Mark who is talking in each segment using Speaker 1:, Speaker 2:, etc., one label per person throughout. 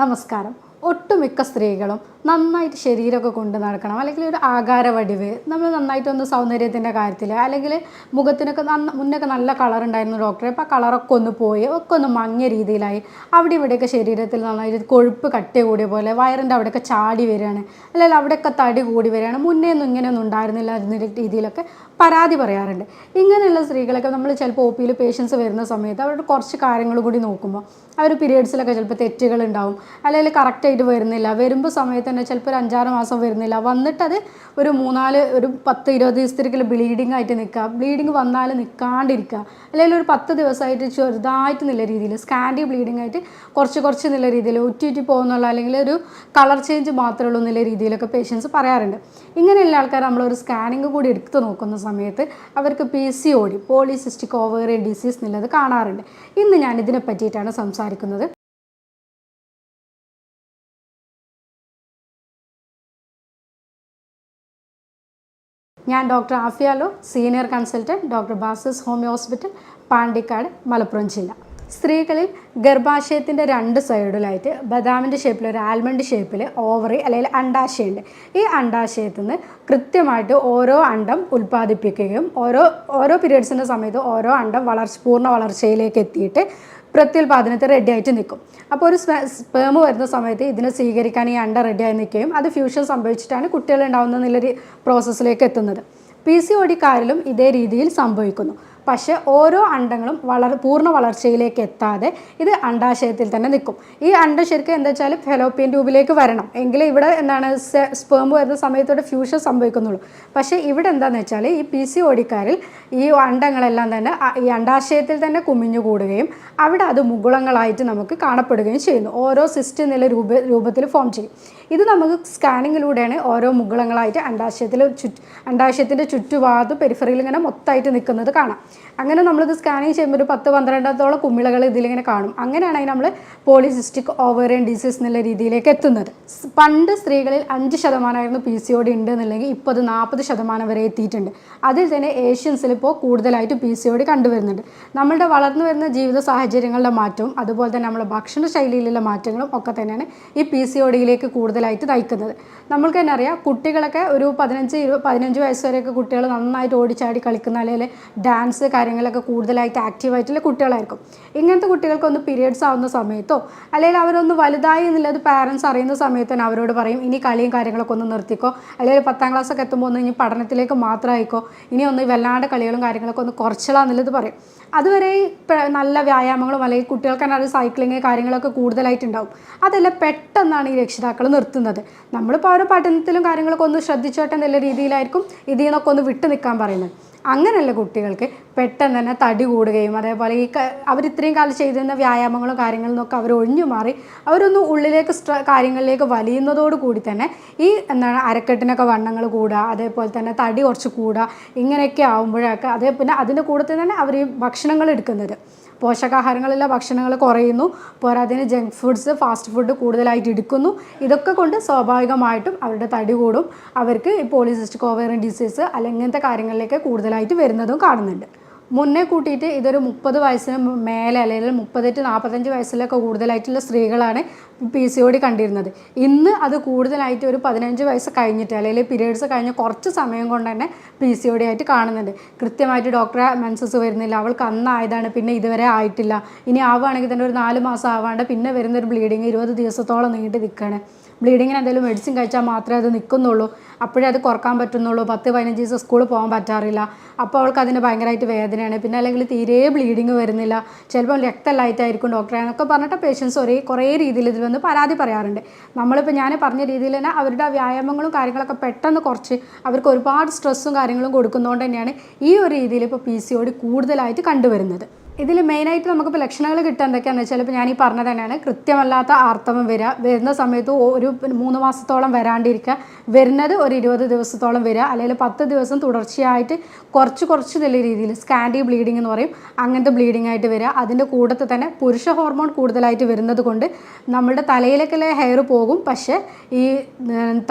Speaker 1: നമസ്കാരം. ഒട്ടുമിക്ക സ്ത്രീകളും നന്നായിട്ട് ശരീരമൊക്കെ കൊണ്ട് നടക്കണം, അല്ലെങ്കിൽ ഒരു ആകാര വടിവ്, നമ്മൾ നന്നായിട്ടൊന്ന് സൗന്ദര്യത്തിൻ്റെ കാര്യത്തിൽ, അല്ലെങ്കിൽ മുഖത്തിനൊക്കെ മുന്നൊക്കെ നല്ല കളർ ഉണ്ടായിരുന്നു ഡോക്ടറെ, അപ്പോൾ ആ കളറൊക്കെ ഒന്ന് പോയി ഒക്കെ ഒന്ന് മങ്ങിയ രീതിയിലായി, അവിടെ ഇവിടെയൊക്കെ ശരീരത്തിൽ നന്നായിട്ട് കൊഴുപ്പ് കട്ടി കൂടിയ പോലെ, വയറിൻ്റെ അവിടെയൊക്കെ ചാടി വരികയാണ്, അല്ലെങ്കിൽ അവിടെയൊക്കെ തടി കൂടി വരികയാണ്, മുന്നേ ഒന്നും ഇങ്ങനെയൊന്നും ഉണ്ടായിരുന്നില്ല എന്ന രീതിയിലൊക്കെ പരാതി പറയാറുണ്ട്. ഇങ്ങനെയുള്ള സ്ത്രീകളൊക്കെ നമ്മൾ ചിലപ്പോൾ ഒ പിയിൽ പേഷ്യൻസ് വരുന്ന സമയത്ത് അവരുടെ കുറച്ച് കാര്യങ്ങൾ കൂടി നോക്കുമ്പോൾ അവർ പീരിയഡ്സിലൊക്കെ ചിലപ്പോൾ തെറ്റുകളുണ്ടാവും, അല്ലെങ്കിൽ കറക്റ്റായിട്ട് വരുന്നില്ല, വരുമ്പോൾ സമയത്ത് തന്നെ ചിലപ്പോൾ ഒരു 5-6 മാസം വരുന്നില്ല, വന്നിട്ടത് ഒരു 10-20 ദിവസത്തേക്ക് ബ്ലീഡിങ് ആയിട്ട് നിൽക്കുക, ബ്ലീഡിങ് വന്നാൽ നിൽക്കാണ്ടിരിക്കുക, അല്ലെങ്കിൽ ഒരു 10 ദിവസമായിട്ട് ചെറുതായിട്ട് നല്ല രീതിയിൽ സ്കാൻഡി ബ്ലീഡിങ് ആയിട്ട് കുറച്ച് നല്ല രീതിയിൽ ഉറ്റി പോകുന്നുള്ള, അല്ലെങ്കിൽ ഒരു കളർ ചേഞ്ച് മാത്രമേ ഉള്ളൂ എന്നുള്ള രീതിയിലൊക്കെ പേഷ്യൻസ് പറയാറുണ്ട്. ഇങ്ങനെയുള്ള ആൾക്കാർ നമ്മളൊരു സ്കാനിങ് കൂടി എടുത്ത് നോക്കുന്ന സമയത്ത് അവർക്ക് PCOD, പോളിസിസ്റ്റിക് ഓവേറിയൻ ഡിസീസ് എന്നുള്ളത് കാണാറുണ്ട്. ഇന്ന് ഞാൻ ഇതിനെ പറ്റിയിട്ടാണ് സംസാരിക്കുന്നത്. ഞാൻ doctor ആഫിയാലോ, senior consultant, doctor Basas homeo hospital, Pandikkad, Malappuram ജില്ല. സ്ത്രീകളിൽ ഗർഭാശയത്തിൻ്റെ 2 സൈഡിലായിട്ട് ബദാമിൻ്റെ ഷേപ്പിൽ, ഒരു ആൽമണ്ട് ഷേപ്പിൽ ഓവറി അല്ലെങ്കിൽ അണ്ടാശയുണ്ട്. ഈ അണ്ടാശയത്തിൽ നിന്ന് കൃത്യമായിട്ട് ഓരോ അണ്ടം ഉൽപ്പാദിപ്പിക്കുകയും ഓരോ പീരിയഡ്സിൻ്റെ സമയത്ത് ഓരോ അണ്ടം പൂർണ്ണ വളർച്ചയിലേക്ക് എത്തിയിട്ട് പ്രത്യുൽപാദനത്തിൽ റെഡിയായിട്ട് നിൽക്കും. അപ്പോൾ ഒരു സ്പേം വരുന്ന സമയത്ത് ഇതിനെ സ്വീകരിക്കാൻ ഈ അണ്ട റെഡിയായി നിൽക്കുകയും അത് ഫ്യൂഷൻ സംഭവിച്ചിട്ടാണ് കുട്ടികൾ ഉണ്ടാകുന്ന എന്നുള്ളൊരു പ്രോസസ്സിലേക്ക് എത്തുന്നത്. PCODക്കാരിലും ഇതേ രീതിയിൽ സംഭവിക്കുന്നു. പക്ഷേ ഓരോ അണ്ടങ്ങളും പൂർണ്ണ വളർച്ചയിലേക്ക് എത്താതെ ഇത് അണ്ടാശയത്തിൽ തന്നെ നിൽക്കും. ഈ അണ്ടം ശരിക്കും എന്താ വെച്ചാൽ ഫെലോപ്പിയൻ ട്യൂബിലേക്ക് വരണം, എങ്കിൽ ഇവിടെ സ്പേം വരുന്ന സമയത്തോടെ ഫ്യൂഷൻ സംഭവിക്കുന്നുള്ളൂ. പക്ഷേ ഇവിടെ എന്താണെന്ന് വെച്ചാൽ ഈ PCODക്കാരിൽ ഈ അണ്ടങ്ങളെല്ലാം തന്നെ ഈ അണ്ടാശയത്തിൽ തന്നെ കുമിഞ്ഞു കൂടുകയും അവിടെ അത് മുകുളങ്ങളായിട്ട് നമുക്ക് കാണപ്പെടുകയും ചെയ്യുന്നു. ഓരോ സിസ്റ്റ് എന്നുള്ള രൂപത്തിൽ ഫോം ചെയ്യും. ഇത് നമുക്ക് സ്കാനിങ്ങിലൂടെയാണ് ഓരോ മുകുളങ്ങളായിട്ട് അണ്ടാശയത്തിൻ്റെ ചുറ്റുഭാഗത്ത് പെരിഫറിയിൽ ഇങ്ങനെ മൊത്തമായിട്ട് നിൽക്കുന്നത് കാണാം. അങ്ങനെ നമ്മളിത് സ്കാനിങ് ചെയ്യുമ്പോൾ ഒരു 10-12 കുമിളകൾ ഇതിലിങ്ങനെ കാണും. അങ്ങനെയാണ് നമ്മൾ പോളിസിസ്റ്റിക് ഓവേറിയൻ ഡിസീസ് എന്നുള്ള രീതിയിലേക്ക് എത്തുന്നത്. പണ്ട് സ്ത്രീകളിൽ 5% PCOD ഉണ്ട് എന്നുണ്ടെങ്കിൽ ഇപ്പോൾ അത് 40% വരെ എത്തിയിട്ടുണ്ട്. അതിൽ തന്നെ ഏഷ്യൻസിൽ ഇപ്പോൾ കൂടുതലായിട്ട് PCOD കണ്ടുവരുന്നുണ്ട്. നമ്മളുടെ വളർന്നു വരുന്ന ജീവിത സാഹചര്യങ്ങളുടെ മാറ്റവും അതുപോലെ തന്നെ നമ്മുടെ ഭക്ഷണ ശൈലിയിലുള്ള മാറ്റങ്ങളും ഒക്കെ തന്നെയാണ് ഈ PCODയിലേക്ക് കൂടുതലായിട്ട് നയിക്കുന്നത്. നമ്മൾക്ക് തന്നെ അറിയാം, കുട്ടികളൊക്കെ ഒരു 15 വയസ്സ് വരെയൊക്കെ കുട്ടികൾ നന്നായിട്ട് ഓടിച്ചാടി കളിക്കുന്ന, അല്ലെങ്കിൽ ഡാൻസ് കാര്യങ്ങളൊക്കെ കൂടുതലായിട്ട് ആക്റ്റീവായിട്ടുള്ള കുട്ടികളായിരിക്കും. ഇങ്ങനത്തെ കുട്ടികൾക്കൊന്ന് പീരിയഡ്സ് ആവുന്ന സമയത്തോ, അല്ലെങ്കിൽ അവരൊന്ന് വലുതായി എന്നുള്ളത് പാരൻസ് അറിയുന്ന സമയത്ത് തന്നെ അവരോട് പറയും, ഇനി കളിയും കാര്യങ്ങളൊക്കെ ഒന്ന് നിർത്തിക്കോ, അല്ലെങ്കിൽ 10ാം ക്ലാസ്സൊക്കെ എത്തുമ്പോൾ ഒന്ന് ഇനി പഠനത്തിലേക്ക് മാത്രമായിക്കോ, ഇനി ഒന്ന് വല്ലാണ്ട് കളികളും കാര്യങ്ങളൊക്കെ ഒന്ന് കുറച്ചിടാന്നുള്ളത് പറയും. അതുവരെ നല്ല വ്യായാമങ്ങളും അല്ലെങ്കിൽ കുട്ടികൾക്ക് തന്നെ അത് സൈക്ലിങ് കാര്യങ്ങളൊക്കെ കൂടുതലായിട്ടുണ്ടാവും. അതെല്ലാം പെട്ടെന്നാണ് ഈ രക്ഷിതാക്കൾ നിർത്തുന്നത്. നമ്മളിപ്പോൾ അവരുടെ പഠനത്തിലും കാര്യങ്ങളൊക്കെ ഒന്ന് ശ്രദ്ധിച്ചോട്ടെ എന്നുള്ള രീതിയിലായിരിക്കും ഇതിൽ നിന്നൊക്കെ ഒന്ന് വിട്ടു നിൽക്കാൻ പറയുന്നത്. അങ്ങനെയുള്ള കുട്ടികൾക്ക് പെട്ടെന്ന് തന്നെ തടി കൂടുകയും അതേപോലെ അവർ ഇത്രയും കാലം ചെയ്തിരുന്ന വ്യായാമങ്ങളും കാര്യങ്ങളിൽ നിന്നൊക്കെ അവർ ഒഴിഞ്ഞു മാറി അവരൊന്ന് ഉള്ളിലേക്ക് കാര്യങ്ങളിലേക്ക് വലിയുന്നതോട് കൂടി തന്നെ ഈ അരക്കെട്ടിനൊക്കെ വണ്ണങ്ങൾ കൂടുക, അതേപോലെ തന്നെ തടി കുറച്ച് കൂടുക, ഇങ്ങനെയൊക്കെ ആകുമ്പോഴൊക്കെ പിന്നെ അതിൻ്റെ കൂട്ടത്തിൽ തന്നെ അവർ ഈ ഭക്ഷണങ്ങൾ എടുക്കുന്നത്, പോഷകാഹാരങ്ങളുള്ള ഭക്ഷണങ്ങൾ കുറയുന്നു, പോരാതിന് ജങ്ക് ഫുഡ്സ്, ഫാസ്റ്റ് ഫുഡ് കൂടുതലായിട്ട് എടുക്കുന്നു. ഇതൊക്കെ കൊണ്ട് സ്വാഭാവികമായിട്ടും അവരുടെ തടി കൂടും, അവർക്ക് ഈ പോളിസിസ്റ്റിക് ഓവേറിയൻ ഡിസീസ് അല്ലെങ്കിൽ ഇങ്ങനത്തെ കാര്യങ്ങളിലേക്ക് കൂടുതലായിട്ട് വരുന്നതും കാണുന്നുണ്ട്. മുന്നേ കൂട്ടിയിട്ട് ഇതൊരു 30 വയസ്സിന് മേലെ അല്ലെങ്കിൽ 38-45 വയസ്സിലൊക്കെ കൂടുതലായിട്ടുള്ള സ്ത്രീകളാണ് PCOD കണ്ടിരുന്നത്. ഇന്ന് അത് കൂടുതലായിട്ട് ഒരു 15 വയസ്സ് കഴിഞ്ഞിട്ട് അല്ലെങ്കിൽ പീരിയഡ്സ് കഴിഞ്ഞ് കുറച്ച് സമയം കൊണ്ട് തന്നെ PCOD ആയിട്ട് കാണുന്നുണ്ട്. കൃത്യമായിട്ട് ഡോക്ടറെ മെൻസസ് വരുന്നില്ല, അവൾക്ക് അന്നായതാണ്, പിന്നെ ഇതുവരെ ആയിട്ടില്ല, ഇനി ആവുകയാണെങ്കിൽ തന്നെ ഒരു 4 മാസം ആവാണ്ട് പിന്നെ വരുന്നൊരു ബ്ലീഡിങ് 20 ദിവസത്തോളം നീണ്ടു നിൽക്കുകയാണ്. ബ്ലീഡിങ്ങിന് എന്തെങ്കിലും മെഡിസിൻ കഴിച്ചാൽ മാത്രമേ അത് നിൽക്കുന്നുള്ളൂ, അപ്പോഴേ അത് കുറക്കാൻ പറ്റുന്നുള്ളൂ. 10-15 ദിവസം സ്കൂളിൽ പോകാൻ പറ്റാറില്ല, അപ്പോൾ അവൾക്ക് അതിന് ഭയങ്കരമായിട്ട് വേദനയാണ്, പിന്നെ അല്ലെങ്കിൽ തീരെ ബ്ലീഡിങ് വരുന്നില്ല, ചിലപ്പോൾ രക്തമല്ലായിട്ടായിരിക്കും ഡോക്ടറെ എന്നൊക്കെ പറഞ്ഞിട്ട് പേഷ്യൻസ് കുറേ രീതിയിൽ ഇതിൽ വന്ന് പരാതി പറയാറുണ്ട്. നമ്മളിപ്പോൾ ഞാൻ പറഞ്ഞ രീതിയിൽ തന്നെ അവരുടെ വ്യായാമങ്ങളും കാര്യങ്ങളൊക്കെ പെട്ടെന്ന് കുറച്ച് അവർക്ക് ഒരുപാട് സ്ട്രെസ്സും കാര്യങ്ങളും കൊടുക്കുന്നതുകൊണ്ട് തന്നെയാണ് ഈ ഒരു രീതിയിൽ ഇപ്പോൾ PCOD കൂടുതലായിട്ട് കണ്ടുവരുന്നത്. ഇതിൽ മെയിനായിട്ട് നമുക്കിപ്പോൾ ലക്ഷണങ്ങൾ കിട്ടുക എന്തൊക്കെയാണെന്ന് വെച്ചാൽ, ഇപ്പോൾ ഞാൻ ഈ പറഞ്ഞത് തന്നെയാണ്, കൃത്യമല്ലാത്ത ആർത്തവം വരുന്ന സമയത്ത് ഒരു 3 മാസത്തോളം വരാണ്ടിരിക്കുക, വരുന്നത് ഒരു 20 ദിവസത്തോളം വരിക, അല്ലെങ്കിൽ 10 ദിവസം തുടർച്ചയായിട്ട് കുറച്ച് നല്ല രീതിയിൽ സ്കാൻഡി ബ്ലീഡിംഗ് എന്ന് പറയും, അങ്ങനത്തെ ബ്ലീഡിംഗ് ആയിട്ട് വരിക. അതിൻ്റെ കൂട്ടത്തിൽ തന്നെ പുരുഷ ഹോർമോൺ കൂടുതലായിട്ട് വരുന്നത് കൊണ്ട് നമ്മുടെ തലയിലേക്കുള്ള ഹെയർ പോകും, പക്ഷേ ഈ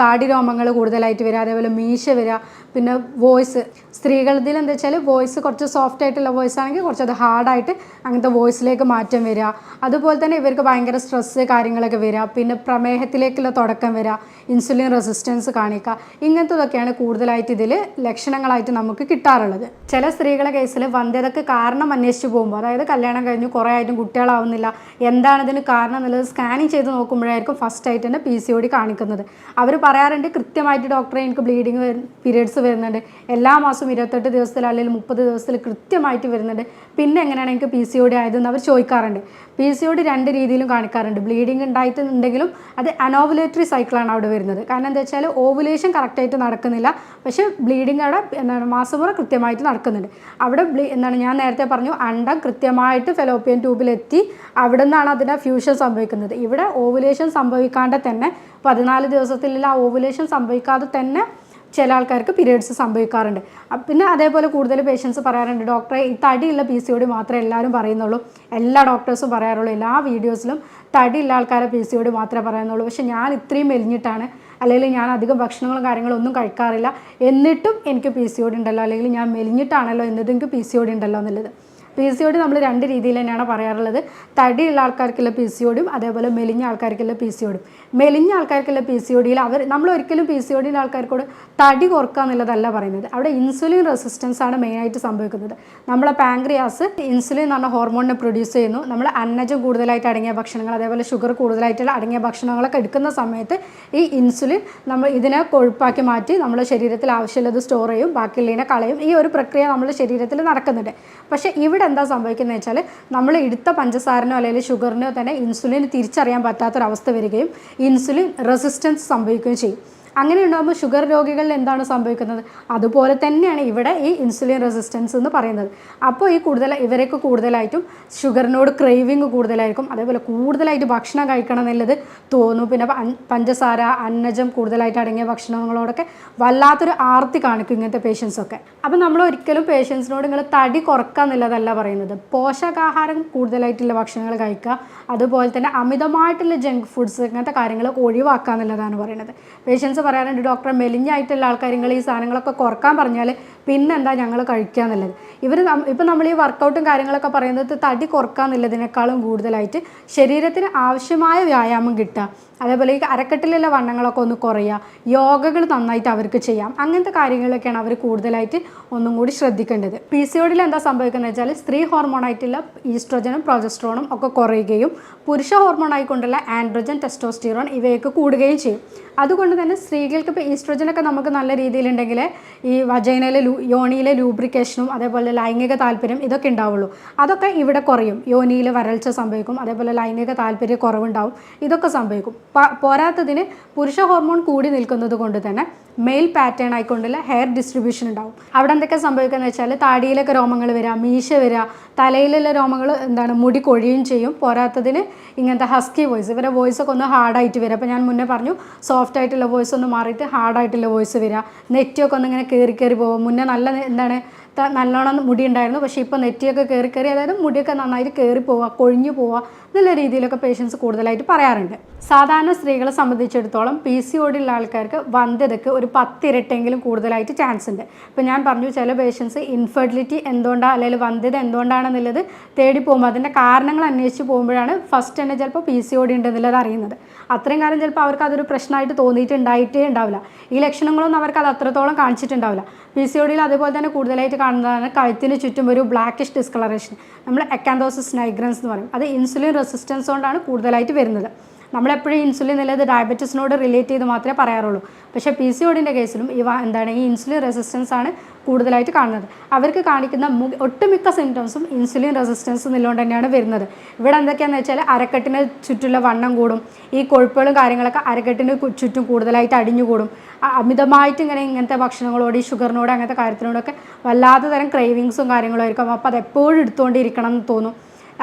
Speaker 1: താടി രോമങ്ങൾ കൂടുതലായിട്ട് വരിക, അതേപോലെ മീശ വരിക, പിന്നെ വോയിസ് സ്ത്രീകളിൽ എന്താ വെച്ചാൽ വോയിസ് കുറച്ച് സോഫ്റ്റ് ആയിട്ടുള്ള വോയിസ് ആണെങ്കിൽ കുറച്ചത് ഹാർഡ് കൂടുതലായിട്ട് അങ്ങനത്തെ വോയിസിലേക്ക് മാറ്റം വരിക, അതുപോലെ തന്നെ ഇവർക്ക് ഭയങ്കര സ്ട്രെസ്സ് കാര്യങ്ങളൊക്കെ വരിക, പിന്നെ പ്രമേഹത്തിലേക്കുള്ള തുടക്കം വരിക, ഇൻസുലിൻ റെസിസ്റ്റൻസ് കാണിക്കുക, ഇങ്ങനത്തതൊക്കെയാണ് കൂടുതലായിട്ട് ഇതിൽ ലക്ഷണങ്ങളായിട്ട് നമുക്ക് കിട്ടാറുള്ളത്. ചില സ്ത്രീകളുടെ കേസിൽ വന്ധ്യതയ്ക്ക് കാരണം അന്വേഷിച്ച് പോകുമ്പോൾ, അതായത് കല്യാണം കഴിഞ്ഞു കുറേ ആയിട്ടും കുട്ടികളാവുന്നില്ല, എന്താണ് ഇതിന് കാരണം എന്നുള്ളത് സ്കാനിങ് ചെയ്ത് നോക്കുമ്പോഴായിരിക്കും ഫസ്റ്റ് ആയിട്ട് തന്നെ PCOD കാണിക്കുന്നത്. അവർ പറയാറുണ്ട് കൃത്യമായിട്ട് ഡോക്ടറെ എനിക്ക് ബ്ലീഡിങ് പീരിയഡ്സ് വരുന്നുണ്ട്, എല്ലാ മാസവും 28 ദിവസത്തിൽ അല്ലെങ്കിൽ 30 ദിവസത്തിൽ കൃത്യമായിട്ട് വരുന്നുണ്ട്, പിന്നെ എങ്ങനെയാണ് എനിക്ക് PCOD ആയതെന്ന് അവർ ചോദിക്കാറുണ്ട്. PCOD രണ്ട് രീതിയിലും കാണിക്കാറുണ്ട്. ബ്ലീഡിങ് ഉണ്ടായിട്ടുണ്ടെങ്കിലും അത് അനോവുലേറ്ററി സൈക്കിളാണ് അവിടെ വരുന്നത്. കാരണം എന്താ വെച്ചാൽ ഓവുലേഷൻ കറക്റ്റായിട്ട് നടക്കുന്നില്ല, പക്ഷേ ബ്ലീഡിങ് അവിടെ മാസമുറ കൃത്യമായിട്ട് നടക്കുന്നുണ്ട്. അവിടെ ഞാൻ നേരത്തെ പറഞ്ഞു അണ്ടം കൃത്യമായിട്ട് ഫെലോപ്പിയൻ ട്യൂബിലെത്തി അവിടെ നിന്നാണ് അതിൻ്റെ ഫ്യൂഷൻ സംഭവിക്കുന്നത്. ഇവിടെ ഓവുലേഷൻ സംഭവിക്കാണ്ട് തന്നെ 14 ദിവസത്തിലുള്ള ആ ഓവുലേഷൻ സംഭവിക്കാതെ തന്നെ ചില ആൾക്കാർക്ക് പീരിയഡ്സ് സംഭവിക്കാറുണ്ട്. പിന്നെ അതേപോലെ കൂടുതൽ പേഷ്യൻസ് പറയാറുണ്ട് ഡോക്ടറെ ഈ തടിയുള്ള PCOD മാത്രമേ എല്ലാവരും പറയുന്നുള്ളൂ, എല്ലാ ഡോക്ടേഴ്സും പറയാറുള്ളൂ, എല്ലാ വീഡിയോസിലും തടിയുള്ള ആൾക്കാരെ PCOD മാത്രമേ പറയുന്നുള്ളൂ, പക്ഷെ ഞാൻ ഇത്രയും മെലിഞ്ഞിട്ടാണ്, അല്ലെങ്കിൽ ഞാൻ അധികം ഭക്ഷണങ്ങളും കാര്യങ്ങളും ഒന്നും കഴിക്കാറില്ല, എന്നിട്ടും എനിക്ക് PCOD ഉണ്ടല്ലോ, അല്ലെങ്കിൽ ഞാൻ മെലിഞ്ഞിട്ടാണല്ലോ എന്നിട്ടും എനിക്ക് PCOD ഉണ്ടല്ലോ എന്നുള്ളത്. PCOD നമ്മൾ രണ്ട് രീതിയിൽ തന്നെയാണ് പറയാറുള്ളത്. തടിയുള്ള ആൾക്കാർക്കുള്ള PCODയും അതേപോലെ മെലിഞ്ഞ ആൾക്കാർക്കുള്ള PCODയും. മെലിഞ്ഞ ആൾക്കാർക്കുള്ള PCODയിൽ നമ്മൾ ഒരിക്കലും PCODയുടെ ആൾക്കാർക്കോട് തടി കുറക്കുക എന്നുള്ളതല്ല പറയുന്നത്. അവിടെ ഇൻസുലിൻ റെസിസ്റ്റൻസ് ആണ് മെയിനായിട്ട് സംഭവിക്കുന്നത്. നമ്മളെ പാങ്ക്രിയാസ് ഇൻസുലിൻ എന്ന് പറഞ്ഞ ഹോർമോണിനെ പ്രൊഡ്യൂസ് ചെയ്യുന്നു. നമ്മൾ അന്നജം കൂടുതലായിട്ട് അടങ്ങിയ ഭക്ഷണങ്ങൾ അതേപോലെ ഷുഗർ കൂടുതലായിട്ടുള്ള അടങ്ങിയ ഭക്ഷണങ്ങളൊക്കെ എടുക്കുന്ന സമയത്ത് ഈ ഇൻസുലിൻ നമ്മൾ ഇതിനെ കൊഴുപ്പാക്കി മാറ്റി നമ്മുടെ ശരീരത്തിൽ ആവശ്യമുള്ളത് സ്റ്റോർ ചെയ്യും, ബാക്കിയുള്ളതിനെ കളയും. ഈ ഒരു പ്രക്രിയ നമ്മുടെ ശരീരത്തിൽ നടക്കുന്നുണ്ട്. പക്ഷേ ഇവിടെ എന്താ സംഭവിക്കുന്നത് വെച്ചാൽ നമ്മൾ എടുത്ത പഞ്ചസാരനോ അല്ലെങ്കിൽ ഷുഗറിനോ തന്നെ ഇൻസുലിൻ തിരിച്ചറിയാൻ പറ്റാത്തൊരവസ്ഥ വരികയും ഇൻസുലിൻ റെസിസ്റ്റൻസ് സംഭവിക്കുകയും ചെയ്യും. അങ്ങനെ ഉണ്ടാകുമ്പോൾ ഷുഗർ രോഗികളിൽ എന്താണ് സംഭവിക്കുന്നത്? അതുപോലെ തന്നെയാണ് ഇവിടെ ഈ ഇൻസുലിൻ റെസിസ്റ്റൻസ് എന്ന് പറയുന്നത്. അപ്പോൾ ഇവരൊക്കെ കൂടുതലായിട്ടും ഷുഗറിനോട് ക്രേവിങ് കൂടുതലായിരിക്കും, അതേപോലെ കൂടുതലായിട്ട് ഭക്ഷണം കഴിക്കണം എന്നുള്ളത് തോന്നും. പിന്നെ പഞ്ചസാര അന്നജം കൂടുതലായിട്ട് അടങ്ങിയ ഭക്ഷണങ്ങളോടൊക്കെ വല്ലാത്തൊരു ആർത്തി കാണിക്കും ഇങ്ങനത്തെ പേഷ്യൻസൊക്കെ. അപ്പോൾ നമ്മൾ ഒരിക്കലും പേഷ്യൻസിനോട് നിങ്ങൾ തടി കുറക്കുക എന്നുള്ളതല്ല പറയുന്നത്. പോഷകാഹാരം കൂടുതലായിട്ടുള്ള ഭക്ഷണങ്ങൾ കഴിക്കുക, അതുപോലെ തന്നെ അമിതമായിട്ടുള്ള ജങ്ക് ഫുഡ്സ് ഇങ്ങനത്തെ കാര്യങ്ങൾ ഒഴിവാക്കുക എന്നുള്ളതാണ് പറയുന്നത്. പേഷ്യൻസ് പറയാറുണ്ട് ഡോക്ടറെ മെലിഞ്ഞായിട്ടുള്ള ആൾക്കാർ നിങ്ങൾ ഈ സാധനങ്ങളൊക്കെ കുറക്കാൻ പറഞ്ഞാൽ പിന്നെന്താ ഞങ്ങൾ കഴിക്കുക എന്നുള്ളത്. ഇപ്പം നമ്മൾ ഈ വർക്കൗട്ടും കാര്യങ്ങളൊക്കെ പറയുന്നത് തടി കുറക്കുക എന്നുള്ളതിനേക്കാളും കൂടുതലായിട്ട് ശരീരത്തിന് ആവശ്യമായ വ്യായാമം കിട്ടുക, അതേപോലെ ഈ അരക്കെട്ടിലുള്ള വണ്ണങ്ങളൊക്കെ ഒന്ന് കുറയുക, യോഗകൾ നന്നായിട്ട് അവർക്ക് ചെയ്യാം, അങ്ങനത്തെ കാര്യങ്ങളൊക്കെയാണ് അവർ കൂടുതലായിട്ട് ഒന്നും കൂടി ശ്രദ്ധിക്കേണ്ടത്. PCODയിൽ എന്താ സംഭവിക്കുന്നത് വെച്ചാൽ സ്ത്രീ ഹോർമോണായിട്ടുള്ള ഈസ്ട്രോജനും പ്രൊജസ്ട്രോണും ഒക്കെ കുറയുകയും പുരുഷ ഹോർമോണായിക്കൊണ്ടുള്ള ആൻഡ്രോജൻ ടെസ്റ്റോസ്റ്റിറോൺ ഇവയൊക്കെ കൂടുകയും ചെയ്യും. അതുകൊണ്ട് തന്നെ സ്ത്രീകൾക്ക് ഇപ്പോൾ ഈസ്ട്രോജനൊക്കെ നമുക്ക് നല്ല രീതിയിലുണ്ടെങ്കിൽ ഈ വജൈനയിലെ യോനിയിലെ ലൂബ്രിക്കേഷനും അതേപോലെ ലൈംഗിക താല്പര്യം ഇതൊക്കെ ഉണ്ടാവുള്ളൂ. അതൊക്കെ ഇവിടെ കുറയും. യോനിയിൽ വരൾച്ച സംഭവിക്കും, അതേപോലെ ലൈംഗിക താല്പര്യ കുറവുണ്ടാവും, ഇതൊക്കെ സംഭവിക്കും. പോരാത്തതിന് പുരുഷ ഹോർമോൺ കൂടി നിൽക്കുന്നത് കൊണ്ട് തന്നെ മെയിൽ പാറ്റേൺ ആയിക്കൊണ്ടുള്ള ഹെയർ ഡിസ്ട്രിബ്യൂഷൻ ഉണ്ടാവും. അവിടെ എന്തൊക്കെ സംഭവിക്കുന്നത് വെച്ചാൽ താടിയിലൊക്കെ രോമങ്ങൾ വരിക, മീശ വരിക, തലയിലുള്ള രോമങ്ങൾ മുടി കൊഴിയും ചെയ്യും. പോരാത്തതിന് ഇങ്ങനത്തെ ഹസ്കി വോയിസ്, ഇവരുടെ വോയിസൊക്കെ ഒന്ന് ഹാർഡായിട്ട് വരിക. അപ്പോൾ ഞാൻ മുന്നേ പറഞ്ഞു സോഫ്റ്റ് ആയിട്ടുള്ള വോയിസ് ഒന്ന് മാറിയിട്ട് ഹാർഡായിട്ടുള്ള വോയിസ് വരിക. നെറ്റിയൊക്കെ ഒന്ന് ഇങ്ങനെ കയറി പോകും. മുന്നേ നല്ല നല്ലോണം മുടി ഉണ്ടായിരുന്നു, പക്ഷേ ഇപ്പോൾ നെറ്റിയൊക്കെ കയറി അതായത് മുടിയൊക്കെ നന്നായിട്ട് കയറി പോവുക, കൊഴിഞ്ഞു പോവുക എന്നുള്ള രീതിയിലൊക്കെ പേഷ്യൻസ് കൂടുതലായിട്ട് പറയാറുണ്ട്. സാധാരണ സ്ത്രീകളെ സംബന്ധിച്ചിടത്തോളം PCOD ഉള്ള ആൾക്കാർക്ക് വന്ധ്യതയ്ക്ക് ഒരു 10 ഇരട്ടെങ്കിലും കൂടുതലായിട്ട് ചാൻസ് ഉണ്ട്. ഇപ്പോൾ ഞാൻ പറഞ്ഞു ചില പേഷ്യൻസ് ഇൻഫെർട്ടിലിറ്റി എന്തുകൊണ്ടാണ് അല്ലെങ്കിൽ വന്ധ്യത എന്തുകൊണ്ടാണെന്നുള്ളത് തേടി പോകുമ്പോൾ അതിൻ്റെ കാരണങ്ങൾ അന്വേഷിച്ച് പോകുമ്പോഴാണ് ഫസ്റ്റ് തന്നെ ചിലപ്പോൾ PCOD ഉണ്ടെന്നുള്ളത് അറിയുന്നത്. അത്രയും കാലം ചിലപ്പോൾ അവർക്ക് അതൊരു പ്രശ്നമായിട്ട് തോന്നിയിട്ടുണ്ടായിട്ടേ ഉണ്ടാവില്ല. ഈ ലക്ഷണങ്ങളൊന്നും അവർക്ക് അത് അത്രത്തോളം കാണിച്ചിട്ടുണ്ടാവില്ല. PCODയിൽ അതുപോലെ തന്നെ കൂടുതലായിട്ട് കാണുന്നതാണ് കഴുത്തിന് ചുറ്റും ഒരു ബ്ലാക്കിഷ് ഡിസ്കളറേഷൻ, നമ്മൾ അക്കാന്തോസിസ് നൈഗ്രൻസ് എന്ന് പറയും. അത് ഇൻസുലിൻ റെസിസ്റ്റൻസ് കൊണ്ടാണ് കൂടുതലായിട്ട് വരുന്നത്. നമ്മളെപ്പോഴും ഇൻസുലിൻ എന്നുള്ളത് ഡയബറ്റീസിനോട് റിലേറ്റ് ചെയ്ത് മാത്രമേ പറയാറുള്ളൂ. പക്ഷേ PCODൻ്റെ കേസിലും ഈ ഇൻസുലിൻ റെസിസ്റ്റൻസ് ആണ് കൂടുതലായിട്ട് കാണുന്നത്. അവർക്ക് കാണിക്കുന്ന ഒട്ടുമിക്ക സിംറ്റംസും ഇൻസുലിൻ റെസിസ്റ്റൻസ് എന്നുള്ളതുകൊണ്ട് തന്നെയാണ് വരുന്നത്. ഇവിടെ എന്തൊക്കെയാണെന്ന് വെച്ചാൽ അരക്കെട്ടിന് ചുറ്റുള്ള വണ്ണം കൂടും, ഈ കൊഴുപ്പുകളും കാര്യങ്ങളൊക്കെ അരക്കെട്ടിന് ചുറ്റും കൂടുതലായിട്ട് അടിഞ്ഞുകൂടും, അമിതമായിട്ട് ഇങ്ങനത്തെ ഭക്ഷണങ്ങളോട് ഈ ഷുഗറിനോട് അങ്ങനത്തെ കാര്യത്തിനോടൊക്കെ വല്ലാത്ത തരം ക്രേവിങ്സും കാര്യങ്ങളും ആയിരിക്കും. അപ്പോൾ അത് എപ്പോഴും എടുത്തുകൊണ്ടിരിക്കണം എന്ന് തോന്നും.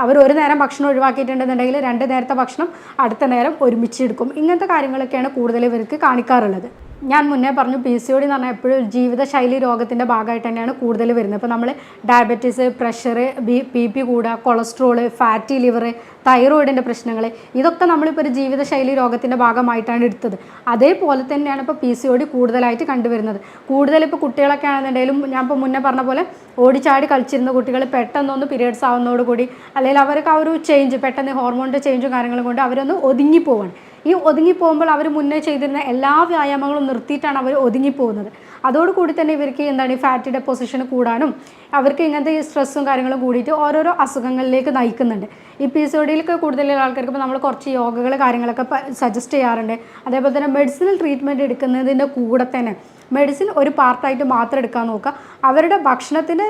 Speaker 1: അവർ ഒരു നേരം ഭക്ഷണം ഒഴിവാക്കിയിട്ടുണ്ടെന്നുണ്ടെങ്കിൽ 2 നേരത്തെ ഭക്ഷണം അടുത്ത നേരം ഒരുമിച്ച് എടുക്കും. ഇങ്ങനത്തെ കാര്യങ്ങളൊക്കെയാണ് കൂടുതൽ ഇവർക്ക് കാണിക്കാറുള്ളത്. ഞാൻ മുന്നേ പറഞ്ഞു PCOD എന്ന് പറഞ്ഞാൽ എപ്പോഴും ജീവിതശൈലി രോഗത്തിൻ്റെ ഭാഗമായിട്ട് തന്നെയാണ് കൂടുതൽ വരുന്നത്. ഇപ്പോൾ നമ്മൾ ഡയബറ്റീസ്, പ്രഷർ, BP കൂടുക, കൊളസ്ട്രോള്, ഫാറ്റി ലിവർ, തൈറോയിഡിൻ്റെ പ്രശ്നങ്ങൾ, ഇതൊക്കെ നമ്മളിപ്പോൾ ഒരു ജീവിതശൈലി രോഗത്തിൻ്റെ ഭാഗമായിട്ടാണ് എടുത്തത്. അതേപോലെ തന്നെയാണ് ഇപ്പോൾ PCOD കൂടുതലായിട്ട് കണ്ടുവരുന്നത്. കൂടുതലിപ്പോൾ കുട്ടികളൊക്കെ ആണെന്നുണ്ടെങ്കിലും ഞാൻ ഇപ്പോൾ മുന്നേ പറഞ്ഞ പോലെ ഓടിച്ചാടി കളിച്ചിരുന്ന കുട്ടികൾ പെട്ടെന്നൊന്ന് പീരിയഡ്സ് ആവുന്നതോടുകൂടി അല്ലെങ്കിൽ അവർക്ക് ആ ഒരു ചേഞ്ച്, പെട്ടെന്ന് ഹോർമോണിൻ്റെ ചേഞ്ചും കാര്യങ്ങളും കൊണ്ട് അവരൊന്ന് ഒതുങ്ങിപ്പോവാണ്. ഈ ഒതുങ്ങിപ്പോകുമ്പോൾ അവർ മുന്നേ ചെയ്തിരുന്ന എല്ലാ വ്യായാമങ്ങളും നിർത്തിയിട്ടാണ് അവർ ഒതുങ്ങിപ്പോകുന്നത്. അതോടുകൂടി തന്നെ ഇവർക്ക് എന്താണ് ഈ ഫാറ്റി ഡെപ്പോസിഷൻ കൂടാനും അവർക്ക് ഇങ്ങനത്തെ ഈ സ്ട്രെസ്സും കാര്യങ്ങളും കൂടിയിട്ട് ഓരോരോ അസുഖങ്ങളിലേക്ക് നയിക്കുന്നുണ്ട്. ഈ PCODയിലൊക്കെ കൂടുതലുള്ള ആൾക്കാർക്ക് ഇപ്പോൾ നമ്മൾ കുറച്ച് യോഗകൾ കാര്യങ്ങളൊക്കെ സജസ്റ്റ് ചെയ്യാറുണ്ട്. അതേപോലെ തന്നെ മെഡിസിനൽ ട്രീറ്റ്മെൻറ്റ് എടുക്കുന്നതിൻ്റെ കൂടെ തന്നെ മെഡിസിൻ ഒരു പാർട്ടായിട്ട് മാത്രം എടുക്കാൻ നോക്കുക. അവരുടെ ഭക്ഷണത്തിൻ്റെ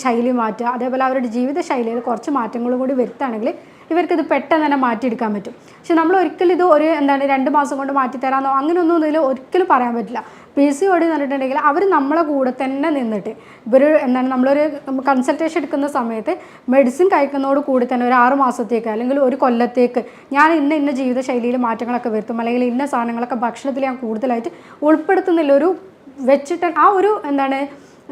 Speaker 1: ശൈലി മാറ്റുക, അതേപോലെ അവരുടെ ജീവിത ശൈലിയിൽ കുറച്ച് മാറ്റങ്ങളും കൂടി വരുത്തുകയാണെങ്കിൽ ഇവർക്കിത് പെട്ടെന്ന് തന്നെ മാറ്റിയെടുക്കാൻ പറ്റും. പക്ഷെ നമ്മൾ ഒരിക്കലും ഇത് ഒരു 2 മാസം കൊണ്ട് മാറ്റിത്തരാമെന്നോ അങ്ങനെയൊന്നും ഇതിൽ ഒരിക്കലും പറയാൻ പറ്റില്ല. PCOD എന്ന് പറഞ്ഞിട്ടുണ്ടെങ്കിൽ അവർ നമ്മളെ കൂടെ തന്നെ നിന്നിട്ട് ഇവർ നമ്മളൊരു കൺസൾട്ടേഷൻ എടുക്കുന്ന സമയത്ത് മെഡിസിൻ കഴിക്കുന്നതോട് കൂടി തന്നെ ഒരു 6 മാസത്തേക്ക് അല്ലെങ്കിൽ ഒരു കൊല്ലത്തേക്ക് ഞാൻ ഇന്ന ജീവിതശൈലിയിൽ മാറ്റങ്ങളൊക്കെ വരുത്തും, അല്ലെങ്കിൽ ഇന്ന സാധനങ്ങളൊക്കെ ഭക്ഷണത്തിൽ ഞാൻ കൂടുതലായിട്ട് ഉൾപ്പെടുത്തുന്നില്ല, ഒരു വെച്ചിട്ട് ആ ഒരു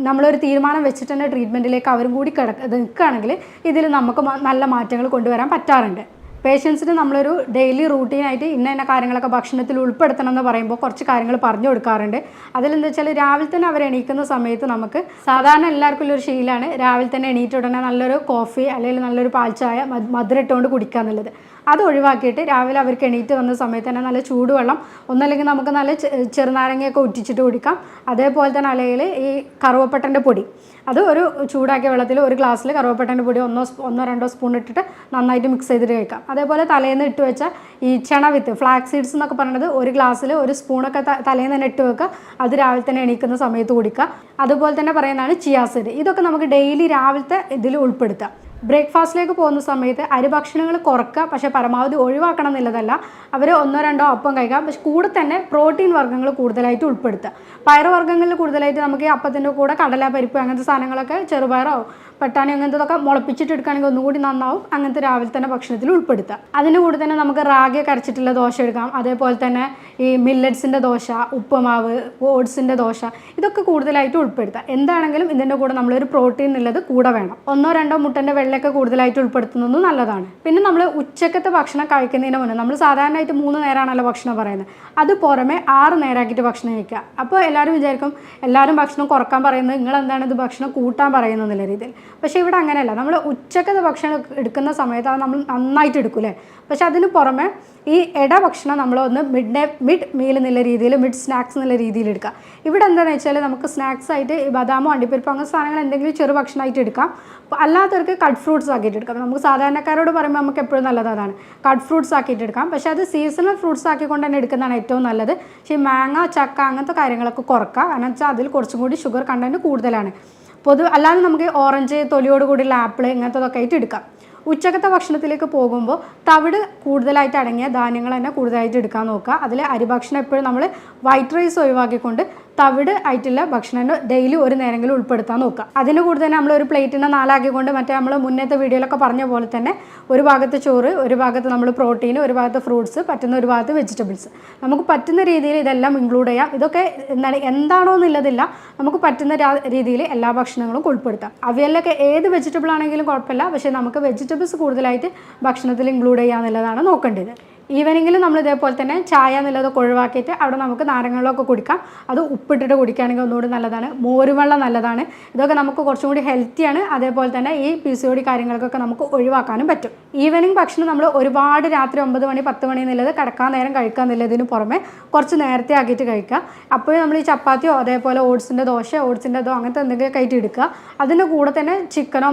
Speaker 1: നമ്മളൊരു തീരുമാനം വെച്ചിട്ട് തന്നെ ട്രീറ്റ്മെൻറ്റിലേക്ക് അവരും കൂടി നിൽക്കുകയാണെങ്കിൽ ഇതിൽ നമുക്ക് നല്ല മാറ്റങ്ങൾ കൊണ്ടുവരാൻ പറ്റാറുണ്ട്. പേഷ്യൻസിന് നമ്മളൊരു ഡെയിലി റൂട്ടീനായിട്ട് ഇന്ന കാര്യങ്ങളൊക്കെ ഭക്ഷണത്തിൽ ഉൾപ്പെടുത്തണം എന്ന് പറയുമ്പോൾ കുറച്ച് കാര്യങ്ങൾ പറഞ്ഞു കൊടുക്കാറുണ്ട്. അതിലെന്താ വെച്ചാൽ രാവിലെ തന്നെ അവർ എണീക്കുന്ന സമയത്ത് നമുക്ക് സാധാരണ എല്ലാവർക്കും ഉള്ളൊരു ശീലമാണ് രാവിലെ തന്നെ എണീറ്റ് ഉടനെ നല്ലൊരു കോഫി അല്ലെങ്കിൽ നല്ലൊരു പാൽച്ചായ മധുരം ഇട്ടുകൊണ്ട് കുടിക്കുക എന്നുള്ളത്. അത് ഒഴിവാക്കിയിട്ട് രാവിലെ അവർക്ക് എണീറ്റ് വന്ന സമയത്ത് തന്നെ നല്ല ചൂടുവെള്ളം, ഒന്നല്ലെങ്കിൽ നമുക്ക് നല്ല ചെറുനാരങ്ങയൊക്കെ ഉറ്റിച്ചിട്ട് കുടിക്കാം. അതേപോലെ തന്നെ അല്ലെങ്കിൽ ഈ കറുവപ്പട്ടൻ്റെ പൊടി, അത് ഒരു ചൂടാക്കിയ വെള്ളത്തിൽ ഒരു ഗ്ലാസ്സിൽ കറുവപ്പട്ടൻ്റെ പൊടി 1-2 സ്പൂൺ ഇട്ടിട്ട് നന്നായിട്ട് മിക്സ് ചെയ്തിട്ട് കഴിക്കാം. അതേപോലെ തലേന്ന് ഇട്ട് വെച്ച ഈ ചണവിത്ത്, ഫ്ലാക്സ് സീഡ്സ് എന്നൊക്കെ പറയുന്നത് ഒരു ഗ്ലാസ്സിൽ ഒരു സ്പൂണൊക്കെ തലേന്ന് തന്നെ ഇട്ട് വെക്കുക, അത് രാവിലെ തന്നെ എണീക്കുന്ന സമയത്ത് കുടിക്കുക. അതുപോലെ തന്നെ പറയുന്നതാണ് ചിയാ സീഡ്. ഇതൊക്കെ നമുക്ക് ഡെയിലി രാവിലത്തെ ഇതിൽ ഉൾപ്പെടുത്താം. ബ്രേക്ക്ഫാസ്റ്റിലേക്ക് പോകുന്ന സമയത്ത് അരിഭക്ഷണങ്ങൾ കുറക്കുക, പക്ഷേ പരമാവധി ഒഴിവാക്കണം എന്നുള്ളതല്ല. അവർ 1-2 അപ്പം കഴിക്കാം, പക്ഷെ കൂടെ തന്നെ പ്രോട്ടീൻ വർഗ്ഗങ്ങൾ കൂടുതലായിട്ട് ഉൾപ്പെടുത്തുക. പയറുവർഗ്ഗങ്ങളിൽ കൂടുതലായിട്ട് നമുക്ക് ഈ അപ്പത്തിൻ്റെ കൂടെ കടല, പരിപ്പ് അങ്ങനത്തെ സാധനങ്ങളൊക്കെ, ചെറുപയറോ പട്ടാണി അങ്ങനത്തതൊക്കെ മുളപ്പിച്ചിട്ട് എടുക്കുകയാണെങ്കിൽ ഒന്നുകൂടി നന്നാവും. അങ്ങനത്തെ രാവിലെ തന്നെ ഭക്ഷണത്തിൽ ഉൾപ്പെടുത്തുക. അതിൻ്റെ കൂടെ തന്നെ നമുക്ക് റാഗി കരച്ചിട്ടുള്ള ദോശ എടുക്കാം. അതേപോലെ തന്നെ ഈ മില്ലറ്റ്സിൻ്റെ ദോശ, ഉപ്പുമാവ്, ഓട്സിൻ്റെ ദോശ, ഇതൊക്കെ കൂടുതലായിട്ട് ഉൾപ്പെടുത്തുക. എന്താണെങ്കിലും ഇതിൻ്റെ കൂടെ നമ്മളൊരു പ്രോട്ടീൻ ഉള്ളത് കൂടെ വേണം. 1-2 മുട്ടൻ്റെ വെള്ളയൊക്കെ കൂടുതലായിട്ട് ഉൾപ്പെടുത്തുന്നതും നല്ലതാണ്. പിന്നെ നമ്മൾ ഉച്ചക്കത്തെ ഭക്ഷണം കഴിക്കുന്നതിന് മുന്നേ നമ്മൾ സാധാരണയായിട്ട് 3 നേരമാണല്ലോ ഭക്ഷണം പറയുന്നത്, അത് പുറമെ 6 നേരമാക്കിയിട്ട് ഭക്ഷണം കഴിക്കുക. അപ്പോൾ എല്ലാവരും വിചാരിക്കും എല്ലാവരും ഭക്ഷണം കുറക്കാൻ പറയുന്നത് നിങ്ങൾ എന്താണ് ഇത് ഭക്ഷണം കൂട്ടാൻ പറയുന്നതെന്നുള്ള രീതിയിൽ. പക്ഷേ ഇവിടെ അങ്ങനെയല്ല. നമ്മൾ ഉച്ചക്കത്തെ ഭക്ഷണം എടുക്കുന്ന സമയത്ത് അത് നമ്മൾ നന്നായിട്ട് എടുക്കൂലേ. പക്ഷെ അതിന് പുറമെ ഈ ഭക്ഷണം നമ്മളൊന്ന് മിഡ് മീൽ എന്നുള്ള രീതിയിൽ, മിഡ് സ്നാക്സ് എന്നുള്ള രീതിയിൽ എടുക്കുക. ഇവിടെ എന്താണെന്ന് വെച്ചാൽ നമുക്ക് സ്നാക്സ് ആയിട്ട് ഈ ബദാമോ അണ്ടിപ്പരിപ്പോ അങ്ങനെ സാധനങ്ങൾ എന്തെങ്കിലും ചെറു ഭക്ഷണമായിട്ട് എടുക്കാം. അല്ലാത്തവർക്ക് കട്ട് ഫ്രൂട്ട്സ് ആക്കിയിട്ട് എടുക്കാം. നമുക്ക് സാധാരണക്കാരോട് പറയുമ്പോൾ നമുക്ക് എപ്പോഴും നല്ലത് അതാണ്, കട്ട് ഫ്രൂട്ട്സ് ആക്കിയിട്ട് എടുക്കാം. പക്ഷേ അത് സീസണൽ ഫ്രൂട്ട്സ് ആക്കിക്കൊണ്ട് തന്നെ എടുക്കുന്നതാണ് ഏറ്റവും നല്ലത്. പക്ഷേ മാങ്ങ, ചക്ക അങ്ങനത്തെ കാര്യങ്ങളൊക്കെ കുറക്കുക. കാരണം വെച്ചാൽ അതിൽ കുറച്ചും കൂടി ഷുഗർ കണ്ടൻറ്റ് കൂടുതലാണ്. അല്ലാതെ നമുക്ക് ഓറഞ്ച്, തൊലിയോട് കൂടിയുള്ള ആപ്പിൾ ഇങ്ങനത്തതൊക്കെ ആയിട്ട് എടുക്കാം. ഉച്ചക്കത്തെ ഭക്ഷണത്തിലേക്ക് പോകുമ്പോൾ തവിട് കൂടുതലായിട്ട് അടങ്ങിയ ധാന്യങ്ങൾ തന്നെ കൂടുതലായിട്ട് എടുക്കാൻ നോക്കുക. അതിൽ അരിഭക്ഷണം എപ്പോഴും നമ്മൾ വൈറ്റ് റൈസ് ഒഴിവാക്കിക്കൊണ്ട് തവിട് ആയിട്ടുള്ള ഭക്ഷണം ഡെയിലി ഒരു നേരമെങ്കിലും ഉൾപ്പെടുത്താൻ നോക്കുക. അതിന് കൂടെ തന്നെ നമ്മൾ ഒരു പ്ലേറ്റിനെ 4 ആക്കിക്കൊണ്ട് മറ്റേ നമ്മൾ മുന്നത്തെ വീഡിയോയിലൊക്കെ പറഞ്ഞ പോലെ തന്നെ ഒരു ഭാഗത്ത് ചോറ്, ഒരു ഭാഗത്ത് നമ്മൾ പ്രോട്ടീൻ, ഒരു ഭാഗത്ത് ഫ്രൂട്ട്സ്, പറ്റുന്ന ഒരു ഭാഗത്ത് വെജിറ്റബിൾസ്, നമുക്ക് പറ്റുന്ന രീതിയിൽ ഇതെല്ലാം ഇൻക്ലൂഡ് ചെയ്യാം. ഇതൊക്കെ എന്താണോ എന്നുള്ളതില്ല, നമുക്ക് പറ്റുന്ന രീതിയിൽ എല്ലാ ഭക്ഷണങ്ങളും ഉൾപ്പെടുത്താം. അവയിലൊക്കെ ഏത് വെജിറ്റബിൾ ആണെങ്കിലും കുഴപ്പമില്ല, പക്ഷേ നമുക്ക് വെജിറ്റബിൾസ് കൂടുതലായിട്ട് ഭക്ഷണത്തിൽ ഇൻക്ലൂഡ് ചെയ്യുക എന്നുള്ളതാണ് നോക്കേണ്ടത്. ഈവനിങ്ങിൽ നമ്മൾ ഇതേപോലെ തന്നെ ചായ എന്നുള്ളതൊക്കെ ഒഴിവാക്കിയിട്ട് അവിടെ നമുക്ക് നാരങ്ങകളൊക്കെ കുടിക്കാം. അത് ഉപ്പിട്ടിട്ട് കുടിക്കുകയാണെങ്കിൽ ഒന്നുകൂടി നല്ലതാണ്. മോരുവെള്ളം നല്ലതാണ്. ഇതൊക്കെ നമുക്ക് കുറച്ചും കൂടി ഹെൽത്തിയാണ്. അതേപോലെ തന്നെ ഈ PCOD കാര്യങ്ങൾക്കൊക്കെ നമുക്ക് ഒഴിവാക്കാനും പറ്റും. ഈവനിങ് ഭക്ഷണം നമ്മൾ ഒരുപാട് രാത്രി 9 മണി 10 മണി എന്നുള്ളത് കിടക്കാൻ നേരം കഴിക്കുക എന്നുള്ളതിന് പുറമെ കുറച്ച് നേരത്തെ ആക്കിയിട്ട് കഴിക്കുക. അപ്പോഴും നമ്മൾ ഈ ചപ്പാത്തിയോ അതേപോലെ ഓട്സിൻ്റെ ദോശ, ഓട്സിൻ്റെ അങ്ങനത്തെ എന്തെങ്കിലുമൊക്കെ ആയിട്ട് എടുക്കുക. അതിൻ്റെ കൂടെ തന്നെ ചിക്കനോ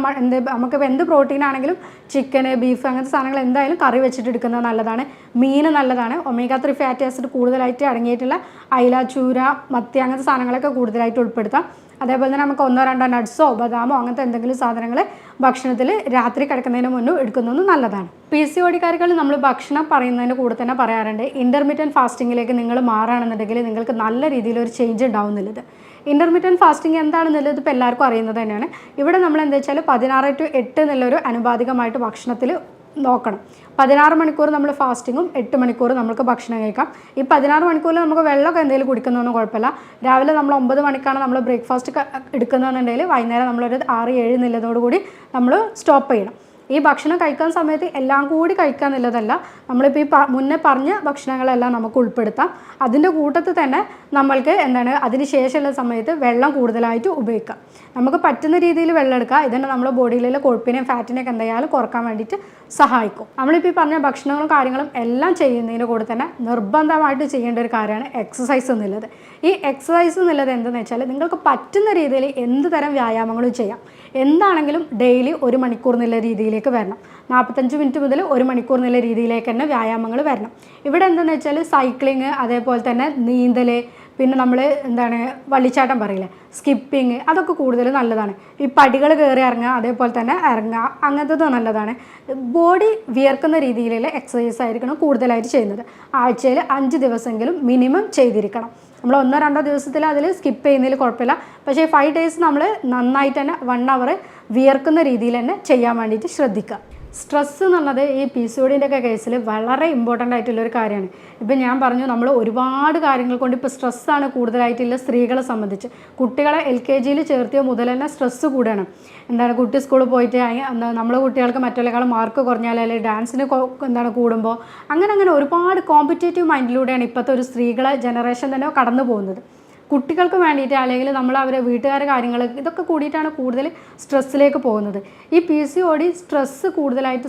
Speaker 1: നമുക്കിപ്പോൾ എന്ത് പ്രോട്ടീൻ ആണെങ്കിലും ചിക്കന്, ബീഫ് അങ്ങനത്തെ സാധനങ്ങൾ എന്തായാലും കറി വെച്ചിട്ട് എടുക്കുന്നത് നല്ലതാണ്. മീൻ നല്ലതാണ്. omega-3 ഫാറ്റി ആസിഡ് കൂടുതലായിട്ട് അടങ്ങിയിട്ടുള്ള അയില, ചൂര, മത്തി അങ്ങനത്തെ സാധനങ്ങളൊക്കെ കൂടുതലായിട്ട് ഉൾപ്പെടുത്താം. അതേപോലെ തന്നെ നമുക്ക് 1-2 നട്ട്സോ ബദാമോ അങ്ങനത്തെ എന്തെങ്കിലും സാധനങ്ങൾ ഭക്ഷണത്തിൽ രാത്രി കിടക്കുന്നതിന് മുന്നേ എടുക്കുന്നത് നല്ലതാണ്. PCODക്കാരികൾ നമ്മൾ ഭക്ഷണം പറയുന്നതിന് കൂടെ തന്നെ പറയാറുണ്ട്, ഇൻ്റർമീഡിയറ്റ് ഫാസ്റ്റിങ്ങിലേക്ക് നിങ്ങൾ മാറുകയാണെന്നുണ്ടെങ്കിൽ നിങ്ങൾക്ക് നല്ല രീതിയിലൊരു ചേഞ്ച് ഉണ്ടാവുന്നുള്ളത്. ഇൻ്റർമീഡിയറ്റ് ഫാസ്റ്റിംഗ് എന്താണെന്നുള്ളത് ഇപ്പോൾ എല്ലാവർക്കും അറിയുന്നത് തന്നെയാണ്. ഇവിടെ നമ്മൾ എന്താ വെച്ചാൽ 16 to 8 എന്നുള്ളൊരു അനുപാതികമായിട്ട് ഭക്ഷണത്തിൽ നോക്കണം. 16 മണിക്കൂർ നമ്മൾ ഫാസ്റ്റിങ്ങും 8 മണിക്കൂർ നമുക്ക് ഭക്ഷണം കഴിക്കാം. ഈ 16 മണിക്കൂറിൽ നമുക്ക് വെള്ളമൊക്കെ എന്തെങ്കിലും കുടിക്കുന്നതൊന്നും കുഴപ്പമില്ല. രാവിലെ നമ്മൾ 9 മണിക്കാണ് നമ്മൾ ബ്രേക്ക്ഫാസ്റ്റ് എടുക്കുന്നതെന്നുണ്ടെങ്കിൽ വൈകുന്നേരം നമ്മളൊരു 6-7 എന്നുള്ളതോടുകൂടി നമ്മൾ സ്റ്റോപ്പ് ചെയ്യണം. ഈ ഭക്ഷണം കഴിക്കുന്ന സമയത്ത് എല്ലാം കൂടി കഴിക്കുക എന്നുള്ളതല്ല, നമ്മളിപ്പോൾ ഈ മുന്നേ പറഞ്ഞ ഭക്ഷണങ്ങളെല്ലാം നമുക്ക് ഉൾപ്പെടുത്താം. അതിൻ്റെ കൂട്ടത്തിൽ തന്നെ നമ്മൾക്ക് അതിന് ശേഷമുള്ള സമയത്ത് വെള്ളം കൂടുതലായിട്ട് ഉപയോഗിക്കാം. നമുക്ക് പറ്റുന്ന രീതിയിൽ വെള്ളം എടുക്കുക. ഇതന്നെ നമ്മുടെ ബോഡിയിലുള്ള കൊഴുപ്പിനെയും ഫാറ്റിനെയൊക്കെ എന്തായാലും കുറക്കാൻ വേണ്ടിയിട്ട് സഹായിക്കും. നമ്മളിപ്പോൾ ഈ പറഞ്ഞ ഭക്ഷണങ്ങളും കാര്യങ്ങളും എല്ലാം ചെയ്യുന്നതിൻ്റെ കൂടെ തന്നെ നിർബന്ധമായിട്ട് ചെയ്യേണ്ട ഒരു കാര്യമാണ് എക്സസൈസ് എന്നുള്ളത്. ഈ എക്സസൈസ് എന്നുള്ളത് എന്തെന്ന് വെച്ചാൽ നിങ്ങൾക്ക് പറ്റുന്ന രീതിയിൽ എന്ത് തരം വ്യായാമങ്ങളും ചെയ്യാം. എന്താണെങ്കിലും ഡെയിലി 1 മണിക്കൂർ എന്നുള്ള രീതിയിലേക്ക് വരണം. 45 മിനിറ്റ് മുതൽ 1 മണിക്കൂർ എന്നുള്ള രീതിയിലേക്ക് തന്നെ വ്യായാമങ്ങൾ വരണം. ഇവിടെ എന്താണെന്ന് വെച്ചാൽ സൈക്ലിങ്, അതേപോലെ തന്നെ നീന്തൽ, പിന്നെ നമ്മൾ വള്ളിച്ചാട്ടം പറയില്ലേ, സ്കിപ്പിങ്, അതൊക്കെ കൂടുതൽ നല്ലതാണ്. ഈ പടികൾ കയറി ഇറങ്ങുക, അതേപോലെ തന്നെ ഇറങ്ങുക, അങ്ങനത്തത് നല്ലതാണ്. ബോഡി വിയർക്കുന്ന രീതിയിലുള്ള എക്സസൈസ് ആയിരിക്കണം കൂടുതലായിട്ട് ചെയ്യുന്നത്. ആഴ്ചയിൽ 5 ദിവസമെങ്കിലും മിനിമം ചെയ്തിരിക്കണം. നമ്മൾ 1-2 ദിവസത്തിൽ അതിൽ സ്കിപ്പ് ചെയ്യുന്നതിൽ കുഴപ്പമില്ല. പക്ഷേ 5 ഡേയ്സ് നമ്മൾ നന്നായിട്ട് തന്നെ 1 അവർ വിയർക്കുന്ന രീതിയിൽ തന്നെ ചെയ്യാൻ വേണ്ടിയിട്ട് ശ്രദ്ധിക്കുക. സ്ട്രെസ്സ് എന്നുള്ളത് ഈ PCOD ഒക്കെ കേസിൽ വളരെ ഇമ്പോർട്ടൻ്റ് ആയിട്ടുള്ളൊരു കാര്യമാണ്. ഇപ്പം ഞാൻ പറഞ്ഞു, നമ്മൾ ഒരുപാട് കാര്യങ്ങൾ കൊണ്ട് ഇപ്പോൾ സ്ട്രെസ്സാണ് കൂടുതലായിട്ടുള്ള സ്ത്രീകളെ സംബന്ധിച്ച്. കുട്ടികളെ LKG ചേർത്തിയ മുതൽ തന്നെ സ്ട്രെസ്സ് കൂടുകയാണ്. കുട്ടി സ്കൂളിൽ പോയിട്ട് നമ്മളെ കുട്ടികൾക്ക് മറ്റുള്ളവരെക്കാളും മാർക്ക് കുറഞ്ഞാൽ, അല്ലെങ്കിൽ ഡാൻസിന് കൂടുമ്പോൾ അങ്ങനെ ഒരുപാട് കോമ്പറ്റേറ്റീവ് മൈൻഡിലൂടെയാണ് ഇപ്പോഴത്തെ ഒരു സ്ത്രീകളെ ജനറേഷൻ തന്നെ കടന്നു പോകുന്നത്. കുട്ടികൾക്ക് വേണ്ടിയിട്ട് അല്ലെങ്കിൽ നമ്മൾ അവരെ വീട്ടുകാരുടെ കാര്യങ്ങൾ ഇതൊക്കെ കൂടിയിട്ടാണ് കൂടുതൽ സ്ട്രെസ്സിലേക്ക് പോകുന്നത്. ഈ PCOD സ്ട്രെസ്സ് കൂടുതലായിട്ട്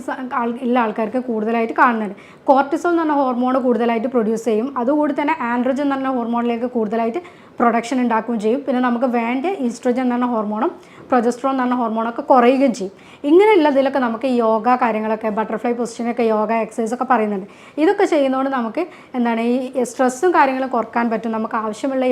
Speaker 1: ഉള്ള ആൾക്കാർക്ക് കൂടുതലായിട്ട് കാണുന്നുണ്ട്. കോർട്ടിസോൾ എന്ന് പറഞ്ഞ ഹോർമോൺ കൂടുതലായിട്ട് പ്രൊഡ്യൂസ് ചെയ്യും. അതുകൂടി തന്നെ ആൻഡ്രോജൻ എന്ന് പറഞ്ഞ ഹോർമോണിലേക്ക് കൂടുതലായിട്ട് പ്രൊഡക്ഷൻ ഉണ്ടാക്കുകയും ചെയ്യും. പിന്നെ നമുക്ക് വേണ്ട ഈസ്ട്രോജൻ എന്ന് പറഞ്ഞ ഹോർമോണും പ്രൊജസ്ട്രോൺ എന്ന് പറഞ്ഞ ഹോർമോണൊക്കെ കുറയുകയും ചെയ്യും. ഇങ്ങനെയുള്ളതിലൊക്കെ നമുക്ക് ഈ യോഗ കാര്യങ്ങളൊക്കെ, ബട്ടർഫ്ലൈ പൊസിഷനൊക്കെ യോഗ എക്സസൈസൊക്കെ പറയുന്നുണ്ട്. ഇതൊക്കെ ചെയ്യുന്നതുകൊണ്ട് നമുക്ക് ഈ സ്ട്രെസ്സും കാര്യങ്ങളും കുറക്കാൻ പറ്റും. നമുക്ക് ആവശ്യമുള്ള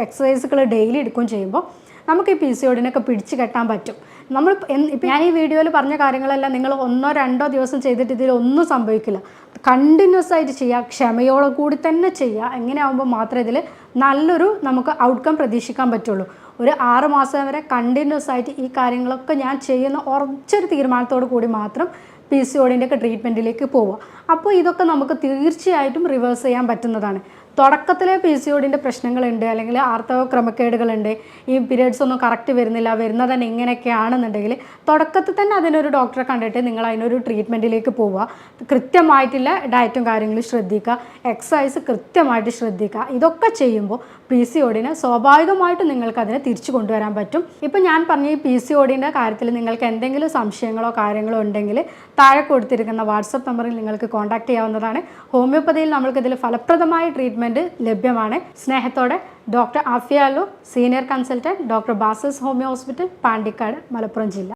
Speaker 1: എക്സസൈസുകൾ ഡെയിലി എടുക്കുകയും ചെയ്യുമ്പോൾ നമുക്ക് ഈ PCODനൊക്കെ പിടിച്ച് കെട്ടാൻ പറ്റും. നമ്മൾ ഇപ്പം ഞാൻ ഈ വീഡിയോയിൽ പറഞ്ഞ കാര്യങ്ങളെല്ലാം നിങ്ങൾ 1-2 ദിവസം ചെയ്തിട്ട് ഇതിലൊന്നും സംഭവിക്കില്ല. കണ്ടിന്യൂസ് ആയിട്ട് ചെയ്യുക, ക്ഷമയോടെ കൂടി തന്നെ ചെയ്യുക. എങ്ങനെയാകുമ്പോൾ മാത്രമേ ഇതിൽ നല്ലൊരു നമുക്ക് ഔട്ട്കം പ്രതീക്ഷിക്കാൻ പറ്റുള്ളൂ. ഒരു 6 മാസം വരെ കണ്ടിന്യൂസ് ആയിട്ട് ഈ കാര്യങ്ങളൊക്കെ ഞാൻ ചെയ്യുന്ന ഉറച്ചൊരു തീരുമാനത്തോടു കൂടി മാത്രം PCODൻ്റെയൊക്കെ ട്രീറ്റ്മെൻറ്റിലേക്ക് പോവുക. അപ്പോൾ ഇതൊക്കെ നമുക്ക് തീർച്ചയായിട്ടും റിവേഴ്സ് ചെയ്യാൻ പറ്റുന്നതാണ്. തുടക്കത്തിലെ PCODൻ്റെ പ്രശ്നങ്ങളുണ്ട്, അല്ലെങ്കിൽ ആർത്തവ ക്രമക്കേടുകളുണ്ട്, ഈ പീരിയഡ്സ് ഒന്നും കറക്റ്റ് വരുന്നില്ല, വരുന്നത് തന്നെ ഇങ്ങനെയൊക്കെയാണെന്നുണ്ടെങ്കിൽ തുടക്കത്തിൽ തന്നെ അതിനൊരു ഡോക്ടറെ കണ്ടിട്ട് നിങ്ങൾ അതിനൊരു ട്രീറ്റ്മെൻറ്റിലേക്ക് പോവുക. കൃത്യമായിട്ടുള്ള ഡയറ്റും കാര്യങ്ങളും ശ്രദ്ധിക്കുക, എക്സസൈസ് കൃത്യമായിട്ട് ശ്രദ്ധിക്കുക. ഇതൊക്കെ ചെയ്യുമ്പോൾ PCODനെ സ്വാഭാവികമായിട്ടും നിങ്ങൾക്ക് അതിനെ തിരിച്ചു കൊണ്ടുവരാൻ പറ്റും. ഇപ്പം ഞാൻ പറഞ്ഞ ഈ PCODൻ്റെ കാര്യത്തിൽ നിങ്ങൾക്ക് എന്തെങ്കിലും സംശയങ്ങളോ കാര്യങ്ങളോ ഉണ്ടെങ്കിൽ താഴെ കൊടുത്തിരിക്കുന്ന വാട്സപ്പ് നമ്പറിൽ നിങ്ങൾക്ക് കോൺടാക്ട് ചെയ്യാവുന്നതാണ്. ഹോമിയോപ്പതിയിൽ നമ്മൾക്കിതിൽ ഫലപ്രദമായ ട്രീറ്റ്മെൻറ്റ് ലഭ്യമാണ്. സ്നേഹത്തോടെ doctor Afiya Allu, senior consultant, doctor Basas homeo hospital, Pandikkad, Malappuram ജില്ല.